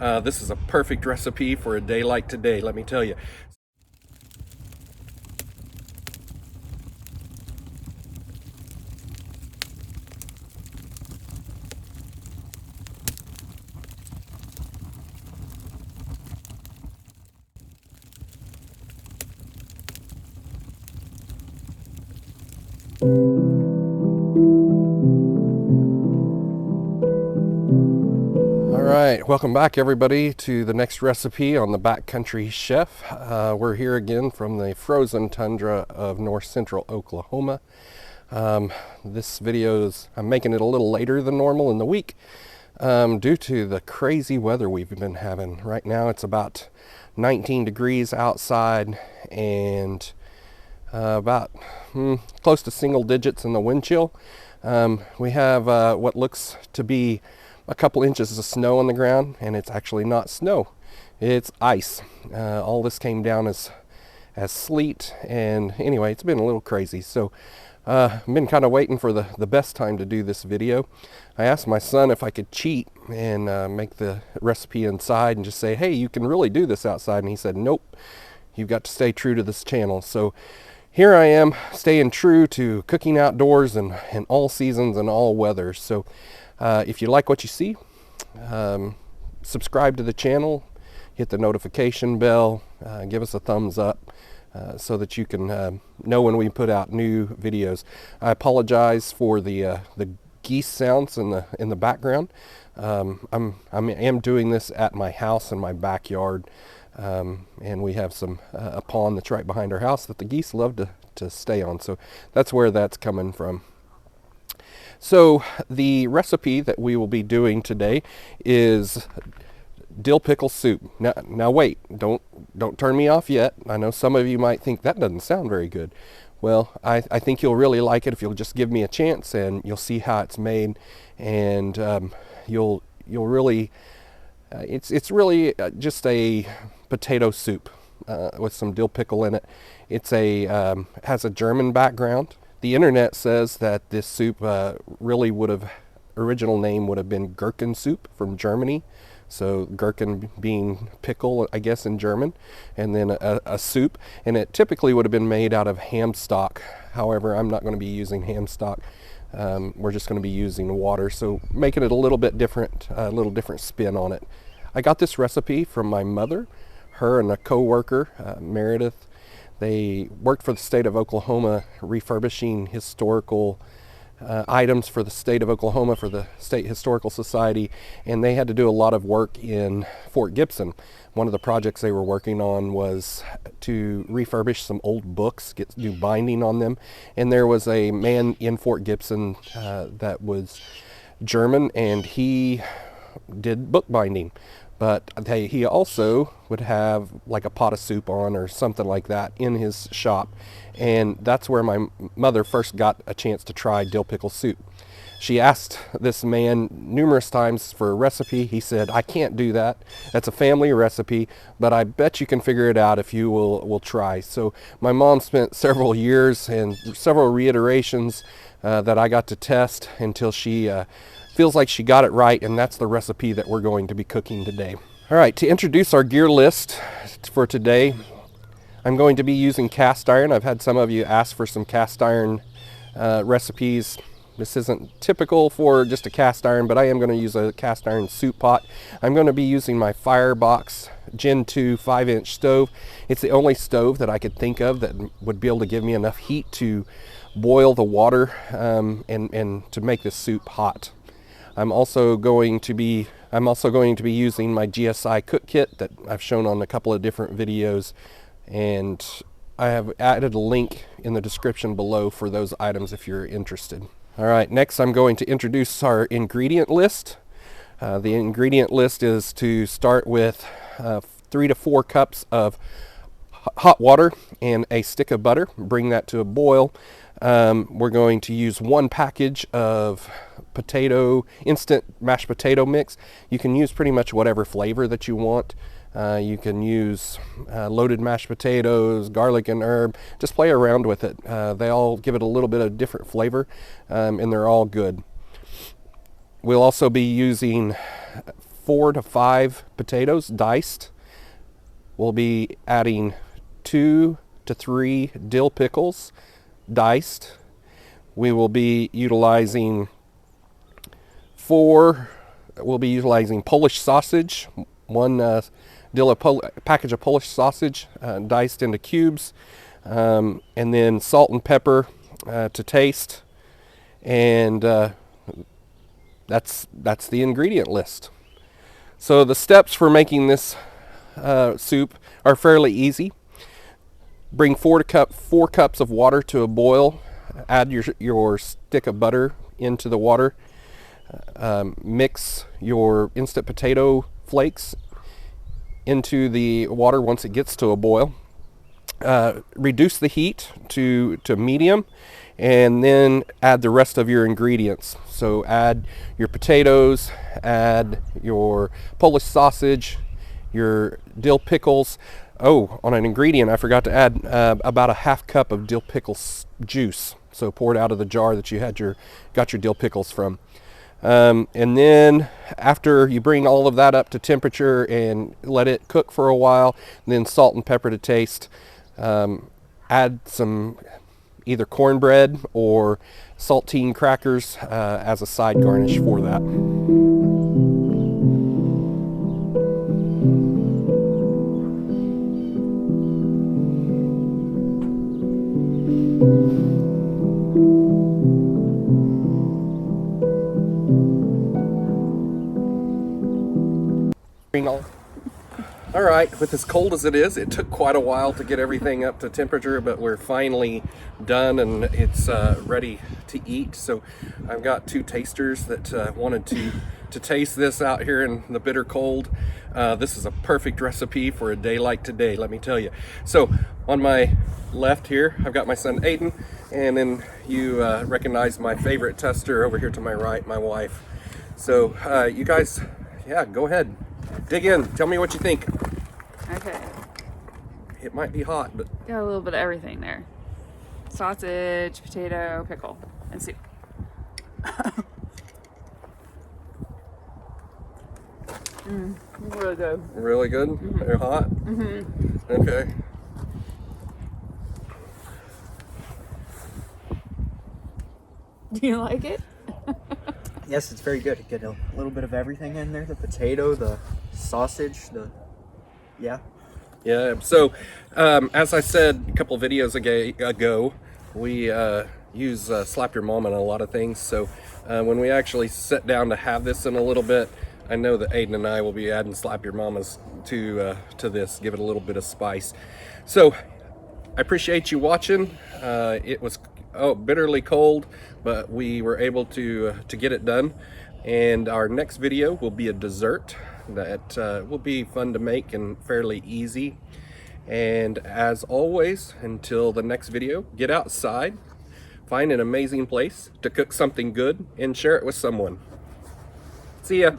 This is a perfect recipe for a day like today, let me tell you. Alright, welcome back everybody to the next recipe on the Backcountry Chef. We're here again from the frozen tundra of north central Oklahoma. This video I'm making it a little later than normal in the week due to the crazy weather we've been having. Right now it's about 19 degrees outside and about close to single digits in the wind chill. We have what looks to be a couple inches of snow on the ground, and it's actually not snow, it's ice. All this came down as sleet, and anyway, it's been a little crazy. So I've been kind of waiting for the best time to do this video. I asked my son if I could cheat and make the recipe inside and just say, hey, you can really do this outside, and he said, nope, you've got to stay true to this channel. So here I am, staying true to cooking outdoors and all seasons and all weathers. So if you like what you see, subscribe to the channel, hit the notification bell, give us a thumbs up so that you can know when we put out new videos. I apologize for the geese sounds in the background. I am doing this at my house in my backyard, and we have a pond that's right behind our house that the geese love to stay on. So that's where that's coming from. So the recipe that we will be doing today is dill pickle soup. Now wait, don't turn me off yet. I know some of you might think that doesn't sound very good. Well, I think you'll really like it if you'll just give me a chance, and you'll see how it's made, and you'll really it's really just a potato soup with some dill pickle in it. It's has a German background. The internet says that this soup really original name would have been Gurkensoupe from Germany. So gherkin being pickle, I guess, in German, and then a soup. And it typically would have been made out of ham stock. However, I'm not going to be using ham stock. We're just going to be using water. So making it a little bit different, a little different spin on it. I got this recipe from my mother, her and a co-worker, Meredith. They worked for the state of Oklahoma refurbishing historical items for the state of Oklahoma, for the State Historical Society, and they had to do a lot of work in Fort Gibson. One of the projects they were working on was to refurbish some old books, get new binding on them, and there was a man in Fort Gibson that was German, and he did bookbinding. But he also would have like a pot of soup on or something like that in his shop. And that's where my mother first got a chance to try dill pickle soup. She asked this man numerous times for a recipe. He said, I can't do that. That's a family recipe, but I bet you can figure it out if you will try. So my mom spent several years and several reiterations that I got to test until she feels like she got it right, and that's the recipe that we're going to be cooking today. All right, to introduce our gear list for today, I'm going to be using cast iron. I've had some of you ask for some cast iron recipes. This isn't typical for just a cast iron, but I am going to use a cast iron soup pot. I'm going to be using my Firebox Gen 2 5-inch stove. It's the only stove that I could think of that would be able to give me enough heat to boil the water and to make this soup hot. I'm also going to be using my GSI cook kit that I've shown on a couple of different videos, and I have added a link in the description below for those items if you're interested. All right, next I'm going to introduce our ingredient list. The ingredient list is to start with 3 to 4 cups of hot water and a stick of butter. Bring that to a boil. We're going to use 1 package of instant mashed potato mix. You can use pretty much whatever flavor that you want. You can use loaded mashed potatoes, garlic and herb. Just play around with it. They all give it a little bit of different flavor, and they're all good. We'll also be using 4 to 5 potatoes diced. We'll be adding 2 to 3 dill pickles diced. We will be utilizing Polish sausage, package of Polish sausage diced into cubes, and then salt and pepper to taste, and that's the ingredient list. So the steps for making this soup are fairly easy. Bring 4 cups of water to a boil. Add your stick of butter into the water. Mix your instant potato flakes into the water once it gets to a boil. Reduce the heat to medium, and then add the rest of your ingredients. So add your potatoes, add your Polish sausage, your dill pickles. Oh, on an ingredient I forgot to add about a half cup of dill pickle juice. So pour it out of the jar that you got your dill pickles from. And then after you bring all of that up to temperature and let it cook for a while, then salt and pepper to taste. Add some either cornbread or saltine crackers as a side garnish for that. All right, with as cold as it is, it took quite a while to get everything up to temperature, but we're finally done and it's ready to eat. So I've got 2 tasters that wanted to taste this out here in the bitter cold. This is a perfect recipe for a day like today, let me tell you. So on my left here, I've got my son Aiden, and then you recognize my favorite tester over here to my right, my wife. So you guys, yeah, go ahead. Dig in. Tell me what you think. Okay. It might be hot, but Got a little bit of everything there. Sausage, potato, pickle, and soup. Really good. Really good? Mm-hmm. They're hot? Mm-hmm. Okay. Do you like it? Yes, it's very good. You get a little bit of everything in there. The potato, the sausage, yeah. Yeah, so as I said a couple of videos ago, we use Slap Your Mama in a lot of things. So when we actually sit down to have this in a little bit, I know that Aiden and I will be adding Slap Your Mamas to this, give it a little bit of spice. So I appreciate you watching. It was bitterly cold, but we were able to get it done. And our next video will be a dessert that will be fun to make and fairly easy. And as always, until the next video, get outside, find an amazing place to cook something good, and share it with someone. See ya.